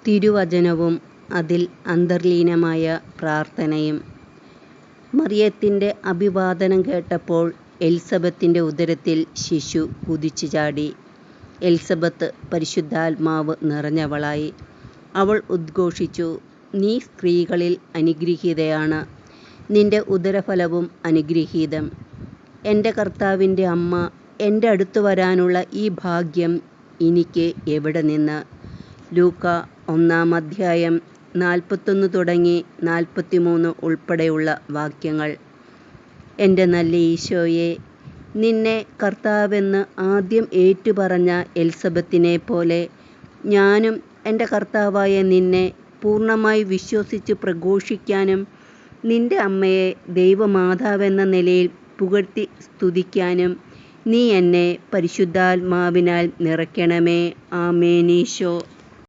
തിരുവചനവും അതിൽ അന്തർലീനമായ പ്രാർത്ഥനയും. മറിയത്തിൻ്റെ അഭിവാദനം കേട്ടപ്പോൾ എലിസബത്തിൻ്റെ ഉദരത്തിൽ ശിശു കുതിച്ചുചാടി. എലിസബത്ത് പരിശുദ്ധാത്മാവ് നിറഞ്ഞവളായി. അവൾ ഉദ്ഘോഷിച്ചു, നീ സ്ത്രീകളിൽ അനുഗ്രഹീതയാണ്, നിന്റെ ഉദരഫലവും അനുഗ്രഹീതം. എൻ്റെ കർത്താവിൻ്റെ അമ്മ, എൻ്റെ അടുത്ത് വരാനുള്ള ഈ ഭാഗ്യം എനിക്ക് എവിടെ നിന്ന്? ലൂക്കാ 1-ാം അധ്യായം 41 തുടങ്ങി 43 ഉൾപ്പെടെയുള്ള വാക്യങ്ങൾ. എൻ്റെ നല്ല ഈശോയെ, നിന്നെ കർത്താവെന്ന് ആദ്യം ഏറ്റുപറഞ്ഞ എലിസബത്തിനെ പോലെ ഞാനും എൻ്റെ കർത്താവായ നിന്നെ പൂർണ്ണമായി വിശ്വസിച്ച് പ്രഘോഷിക്കാനും നിൻ്റെ അമ്മയെ ദൈവമാതാവെന്ന നിലയിൽ പുകഴ്ത്തി സ്തുതിക്കാനും നീ എന്നെ പരിശുദ്ധാത്മാവിനാൽ നിറയ്ക്കണമേ. ആമേൻ. ഈശോ.